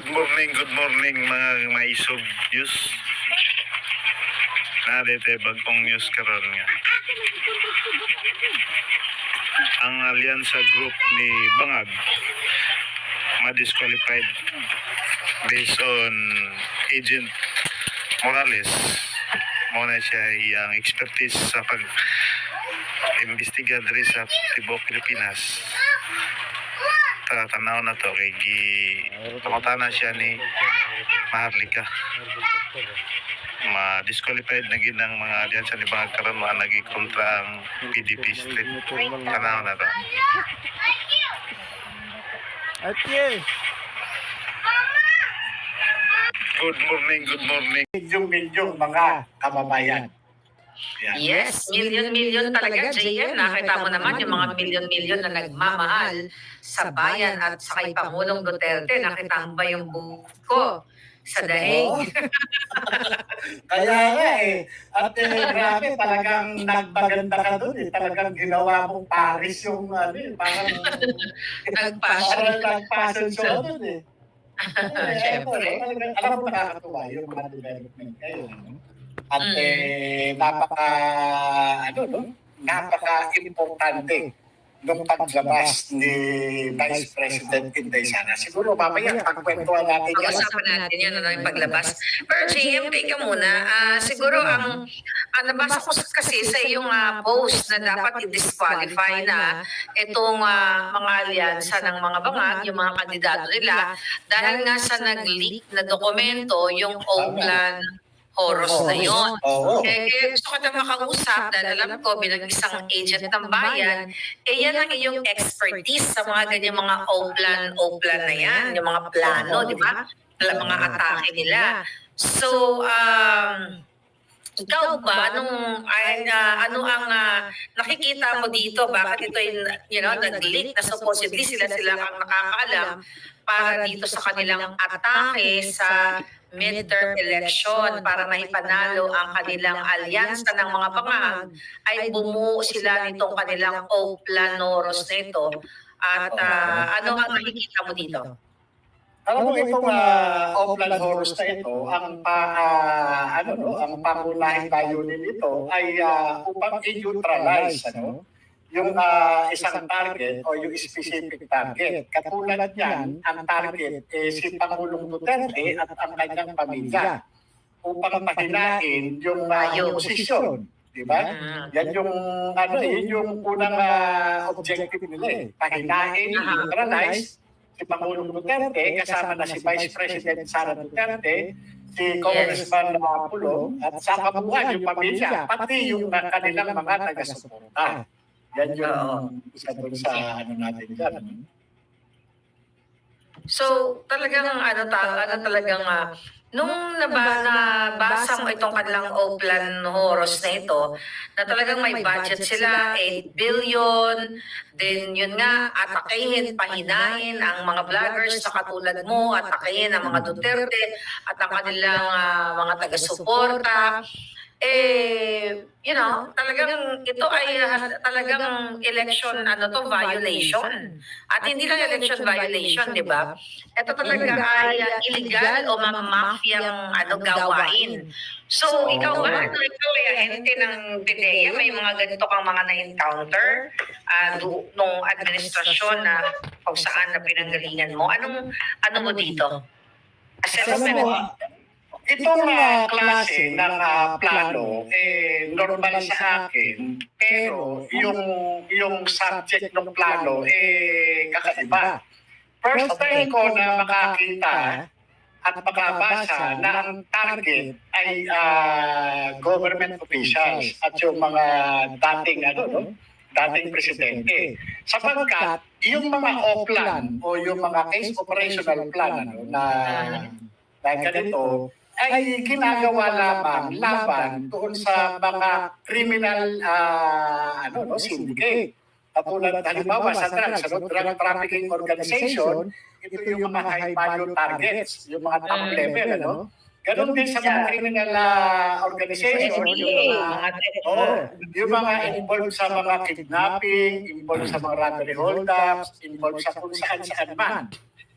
Good morning mga maisog news. Narito bagong news karon nga. Ang alyansa group ni Bangag ma-disqualified based on Agent Morales. Muna siya ang expertise sa pag-imbestiga diri sa Tibok, Pilipinas. Tanaw na to kay pangutana siya ni Maharlika. Ma-disqualified na gid ang mga alyansa ni Bangag karon mga naging kontra ang PDP street. Tanaw na to. Okay. Good morning. Milyong mga kababayan. Yan. Yes, milyon-milyon talaga, JM. Nakita mo naman yung mga milyon-milyon na nagmamahal sa bayan at sa kay Pangulong Duterte. Nakita mo ba yung buhok ko sa daig? Kaya nga At grabe, talagang nagpaganda ka doon Talagang ginawa mong Paris yung parang nagpassion show doon Siyempre. Alam mo nakakatuwa yung mga development kayo. At napaka-importante nung paglabas ni Vice President Inday Sara. Siguro mamaya pagkwentuhan natin yan. Pag-usapan natin yan, yung paglabas. Pero JM, teka muna. Siguro ang nabasa ko kasi sa iyong post na dapat i-disqualify na itong mga alyansa ng mga Bangag, yung mga kandidato nila, dahil nga sa nag-leak na dokumento, yung Oakland Horus na yun. Kaya gusto ko na makausap dahil alam ko bilang isang agent ng bayan, yan ang iyong expertise sa mga ganyan mga Oakland na yan, yung mga plano, di ba? Mga atake nila. So, ikaw ba, ano ang nakikita mo dito? Bakit ito nag-leak na supposedly sila ang nakakaalam para dito sa kanilang atake sa midterm election para maipanalo ang kanilang alyansa ng mga Bangag ay bumuo sila nitong kanilang Oaklanoros na ito. At ano ang nakikita mo dito? Alam mo itong Oakland Horus na ito, ang pangunahing layunin nito ay upang i-neutralize yung isang target o yung specific target. Katulad yan, ang target si Pangulong Duterte at ang kanyang pamilya upang pahinain yung oposisyon. Diba? Yan yung yun yung unang objective nila pahinain, neutralize si Pangulong Duterte kasama na si Vice President Sara Duterte, si Congressman Pulong at sa kabuuan yung pamilya, pati yung kanilang mga taga-suporta. Yan yung isa doon sa natin dyan. So, talagang nung nabasa mo itong kanilang Oakland Horus na ito, na talagang may budget sila, 8 billion, then yun nga, atakihin, pahinain ang mga vloggers na katulad mo, atakihin ang mga Duterte at ang kanilang mga taga-suporta. Talagang ito ay talagang election violation. At hindi lang election violation, di ba? Ito talaga ay illegal o mafiyang gawain. So, ikaw ba? Ikaw ay ahente ng PDEA, may mga ganito kang mga na-encounter nung administrasyon na kung saan na pinanggalingan mo. Ano mo dito? Assessment mo? Itong klase ng plano, normal sa akin, pero yung subject ng plano, kakaiba. First time ko na makakita at makabasa na ang target ay government officials at yung mga dating presidente. Sapagkat yung mga O-plan o yung mga case operational plan na ganito, ay ginagawa laban doon sa mga criminal syndicate. Katulad halimbawa sa drug trafficking organization, ito yung mga high value targets, yung mga top level, Ganon din sa mga criminal organization, yung mga involved sa mga kidnapping, involved sa mga robbery hold-ups, involved sa kung saan man.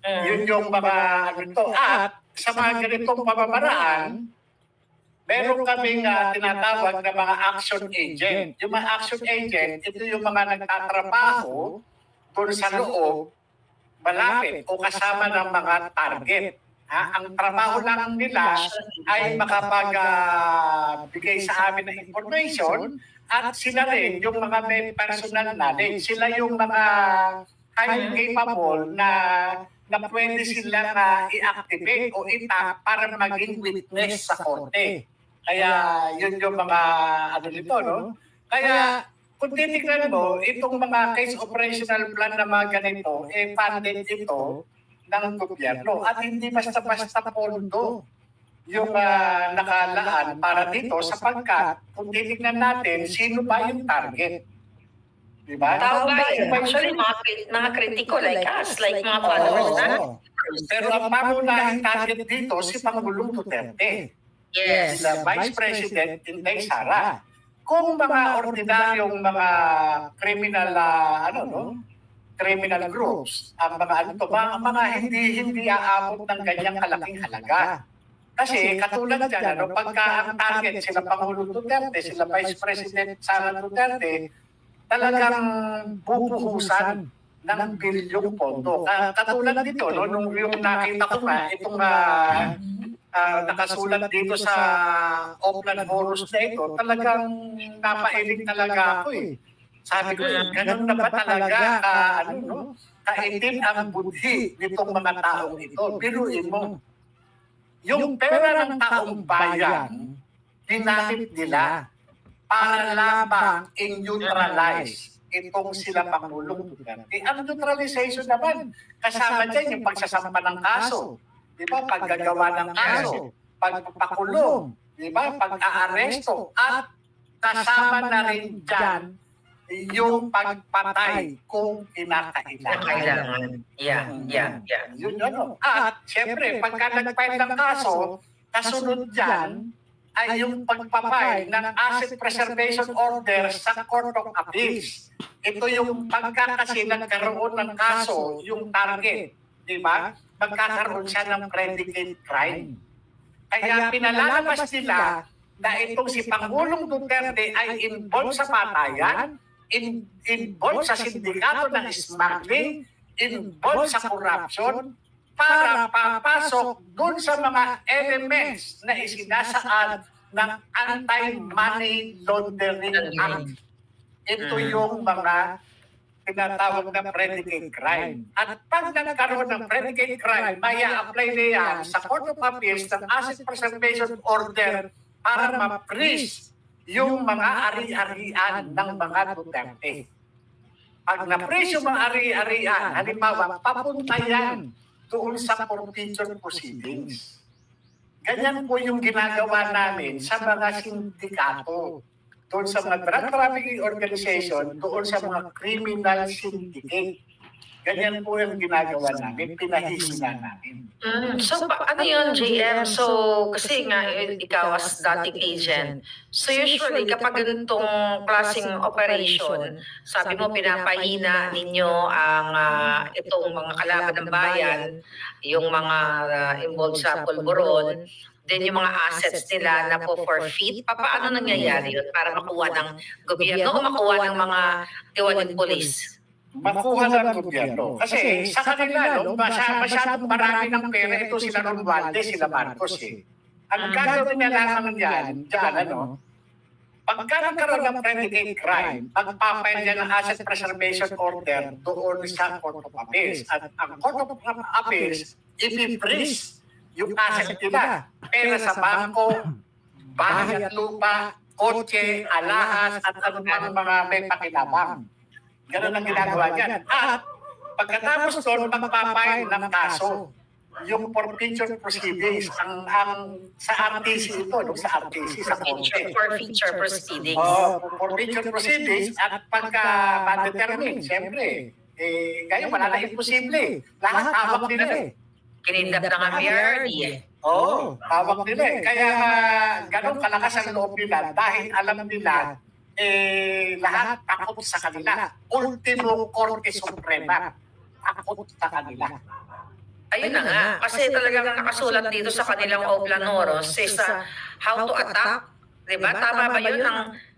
Yun yung mga ano ito. At sa mga ganitong pamamaraan, meron kaming tinatawag na mga action agent. Yung mga action agent, ito yung mga nagtatrabaho doon sa loob, malapit o kasama ng mga target. Ang trabaho lang nila ay makapagbigay sa amin ng information at sila rin yung mga may personal knowledge. Sila yung mga highly capable na pwede silang i-activate o itap para maging witness sa korte. Kaya yun yung mga ano nito, no? Kaya kung titignan mo, itong mga case operational plan na mga ganito, funded ito ng gobyerno at hindi basta-basta pondo yung nakalaan para dito sapagkat kung titignan natin, sino ba yung target? Diba? Tao ba yun? Actually, mga kritiko like us, like mga followers na. Pero ang pangunahing target dito, si Pangulong Duterte. Yes. Sila Vice President Inday Sara. Kung mga ordinaryong mga criminal criminal groups, ang mga mga hindi aabot ng ganyang kalaking halaga. Kasi katulad dyan, pagka ang target sila Pangulong Duterte, sila Vice President Sara Duterte, talagang bubuhusan ng bilyong pondo. Katulad dito, nung yung nakita ko nga, itong nakasulat dito sa Oakland Horus na ito, talagang napailing talaga ako eh. Sabi ko, ganun na ba talaga kaitim ang budhi nitong mga taong ito? Biruin mo, yung pera ng taong bayan, ginamit nila para lamang i-neutralize itong sila Pangulong Duterte. Ang neutralization naman, kasama dyan yung pagsasampa ng kaso. Di ba? Paggagawa ng kaso, pagpakulong, di ba? Pag-aaresto, at kasama na rin dyan yung pagpatay kung kinakailangan. Yeah. Yun yun. At siyempre, pagka nag-file ng kaso, kasunod dyan ay yung pagpapay ng asset preservation order sa Court of Appeals. Ito yung pagka kasi nagkaroon ng kaso, yung target, di ba? Magkakaroon siya ng predicate crime. Kaya pinalalabas nila na itong si Pangulong Duterte ay involved sa patayan, involved sa sindikato ng smuggling, involved sa corruption, para papasok dun sa mga elements na isinasaad ng Anti-Money Laundering Act. Ito yung mga tinatawag na predicate crime. At pag nagkaroon ng predicate crime, maya apply niya sa Court of Appeals ng Asset Preservation Order para ma-freeze yung mga ari-arian ng mga Duterte. Pag na-freeze yung mga ari-arian, halimbawa, papunta yan doon sa forfeiture proceedings. Ganyan po yung ginagawa namin sa mga sindikato, doon sa mga drug trafficking organization, doon sa mga criminal syndicate. Ganyan po yung ginagawa namin, pinahisina namin. So, ano yun, JM? So, kasi nga, ikaw as dating agent, so usually, kapag ganitong klaseng operation, sabi mo, pinapahina ninyo ang itong mga kalaban ng bayan, yung mga involved sa pulburon, then yung mga assets nila na po forfeit, paano nangyayari yun para makuha ng gobyerno o makuha ng mga tiwaling polis? Makuha ng gobyerno. Kasi sa kanila, masyadong marami ng pera ito sila Romualdez, sila Marcos eh. Ang gagawin na lamang dyan, pagka nagkaroon ng predicate crime, magpapail yan ng asset preservation order doon sa Court of Appeals. At ang Court of Appeals, i-freeze yung asset nila. Pera sa bangko, bahay at lupa, kotse, alahas, at anumang mga may pakinabang. Ganun ang ginagawa niyan. At pagkatapos doon, magpapail ng kaso. Yung forfeiture proceedings, sa RTC ito, sa RTC, sa korte. Forfeiture proceedings. Forfeiture proceedings at pagka ma-determine, siyempre, ngayon wala na imposible. Lahat hawak nila eh. Kinidnap na nga PRD eh. Hawak nila eh. Kaya ganun kalakas ang loob nila dahil alam nila lahat takot sa kanila. Ultimo Korte Suprema, takot sa kanila. Ayun na nga. Kasi talagang nakasulat dito sa kanilang Oplanoros is how to attack. Diba? Tama ba yun?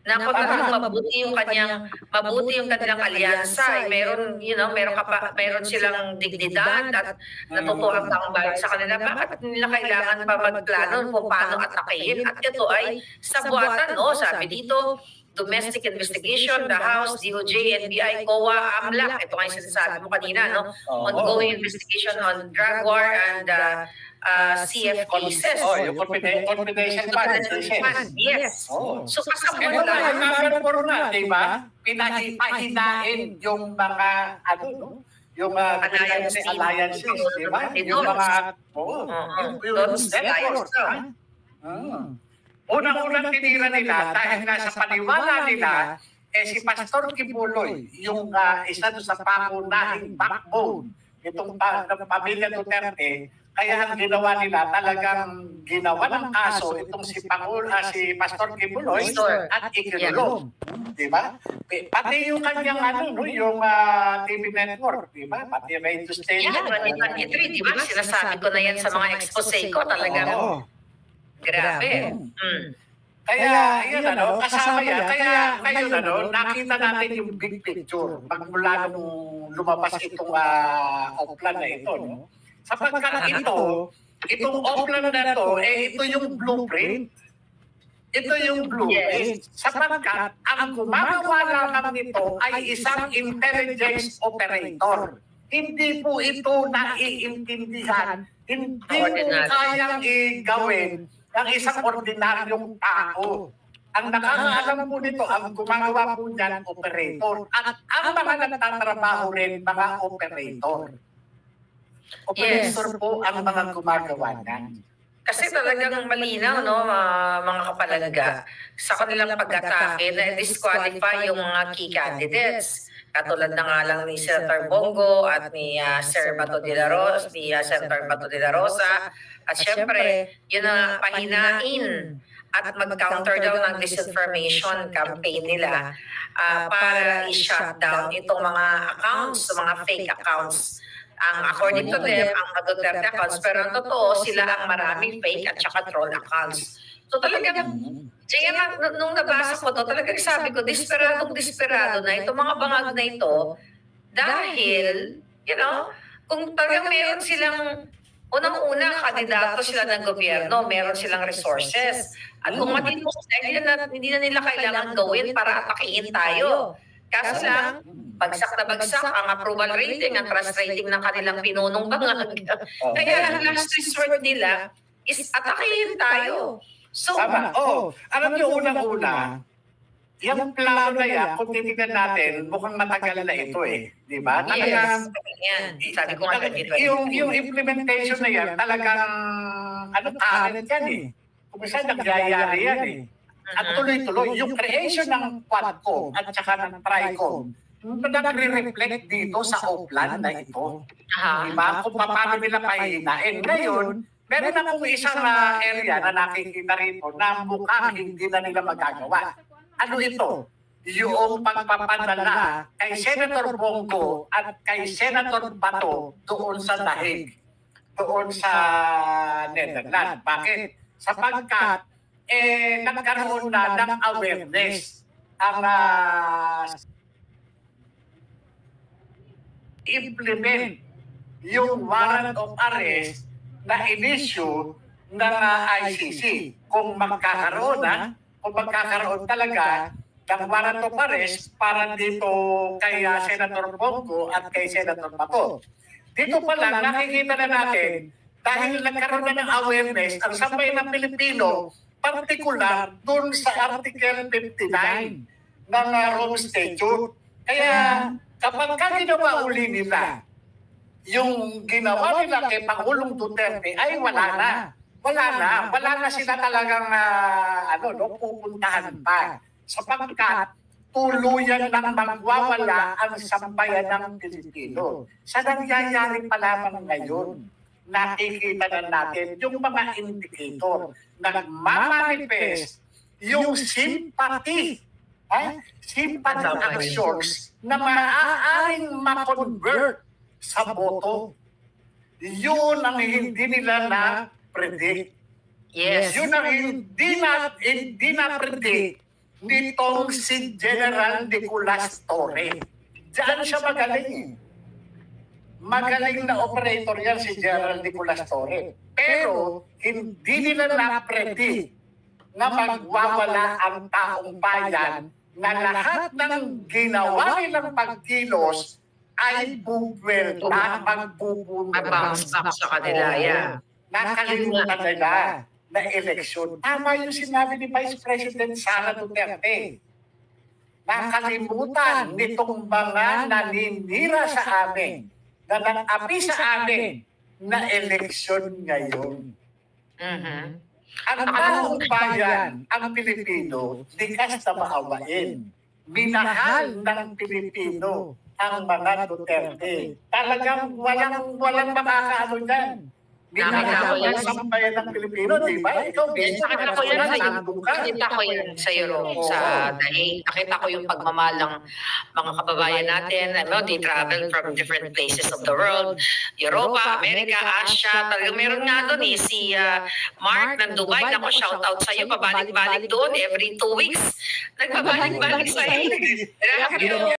Naku, talagang mabuti yung kanilang alyansa. Meron, meron silang dignidad at natutuwa ang taong bayan sa kanila. Bakit nila kailangan pa magplano kung paano atakihin? At ito ay sabuatan, no? Sabi dito, domestic investigation, the House, DOJ, NBI, COA, AMLAC. Ito nga yung sinasabi mo kanina, no? Ongoing investigation on drug war and CF cases. Yung confidential funds. Yes. So kasama Kaya lang. number 4 na, di ba? Pahinain yung mga, yung alliances, di ba? Yung mga, yung networks. Unang-unang tinira nila dahil nga sa paniwala nila, si Pastor Kibuloy, yung isa doon sa pangunahing backbone itong pamilya Duterte, kaya ang ginawa nila talagang ginawa ng kaso itong si Pastor Kibuloy at ikinulong. Di ba? Pati yung kanyang yung TV network, di ba? Pati Radio Station. Yan, 2023, di ba? Sinasabi ko na yan sa mga expose ko talagang. Grabe. Kaya, yun kasama yan. Kaya, ngayon, nakita natin yung big picture magmula nung lumabas itong Oplan na ito, no? Sapagkat itong Oplan na to, ito yung blueprint. Ito yung blueprint. Sapagkat ang gumagawa lamang nito ay isang intelligence operator. Hindi po ito naiintindihan. Hindi po kayang gawin ng isang ordinaryong tao. Ang nakakaalam po nito, ang gumagawa po niyan, operator. At ang mga nagtatrabaho rin, mga operator. Operator po ang mga gumagawa niyan. Kasi talagang malinaw, no, mga kapalaga, sa kanilang pag-atake na disqualify yung mga key candidates. Katulad na nga lang ni Senator Bongo at ni Senator Bato de la Rosa. At syempre, yun ang pahinain at mag-counter daw ng disinformation campaign nila para i-shut down itong mga accounts, mga fake accounts. According to them, ang Duterte accounts, pero ang totoo, sila ang maraming fake at saka troll accounts. So talagang, nung nabasa ko to, talagang sabi ko, desperado na itong mga bangag na ito dahil, kung talagang meron silang unang-una, kandidato sila ng gobyerno, meron silang resources. At kung matino sila, hindi na nila kailangan gawin para atakihin tayo. Kaso lang, bagsak na bagsak ang approval rating, ang trust rating ng kanilang pinunong bangag. Kaya ang last resort nila is atakihin tayo. So, alam niyo unang-una, yung plano na yan, kung titignan natin, mukhang matagal na ito Di ba? Yes. Sabi ko nga, yung implementation na yan, talagang, talent yan Kung saan nagyayari yan At tuloy-tuloy, yung creation ng Quadcom at saka ng Tricom, nagre-reflect dito sa Oplan na ito. Di ba? Kung paano nila pahihinain. Ngayon, meron na kung isang area na nakikita rito na mukhang hindi na nila magagawa. Ano ito? Yung pagpapadala kay Senator Bongo at kay Senator Bato doon sa Dahig, doon sa Netherlands. Bakit? Sapagkat nagkaroon na ng awareness ang implement yung warrant of arrest na in-issue ng ICC. Kung magkakaroon talaga ng warrant of arrest para dito kay Senator Bongo at kay Senator Bato. Dito pa lang nakikita na natin dahil nagkaroon na ng awareness ang sambayan ng Pilipino, particular doon sa Article 59 ng Rome Statute. Kaya kapag ginawa uli nila, yung ginawa nila kay Pangulong Duterte ay wala na. Wala na sila talagang pupuntahan pa. Sapagkat tuluyan ng magwawala ang sambayan ng Pilipino. Sa nangyayari pa lamang ngayon, nakikita na natin yung mga indicator na nagmamanifest yung sympathy actions na maaaring ma-convert sa boto. Yun ang hindi nila na-predict. Yes. Yun ang hindi na-predict nitong si General Nicolas Torre. Diyan siya magaling. Magaling na operator yan si General Nicolas Torre. Pero hindi nila na-predict na magwawala ang taong bayan na lahat ng ginawa nilang pagkilos ay buwelta, Mag-bounce back sa kanila, yeah. Nakalimutan nila na eleksyon. Tama yung sinabi ni Vice President Sara Duterte. Nakalimutan nitong mga naninira sa amin, na nang-api sa amin, na eleksyon ngayon. Mhm. Ang taong bayan, ang Pilipino, likas na maawain. Minahal ng Pilipino ang mga Duterte. Talagang walang makakaano dyan. Minahal ang sambayan ng Pilipino, di ba? Ikaw, Nakita ko yan sa nandun ka. Nakita ko yan sa Europe, sa Dahig. Nakita ko yung pagmamahal ng mga kababayan natin. They travel from different places of the world. Europa, America, Asia. Talagang meron nga doon si Mark ng Dubai. Naku, shout out sa iyo. Pabalik-balik doon every 2 weeks. Nagpabalik-balik sa iyo.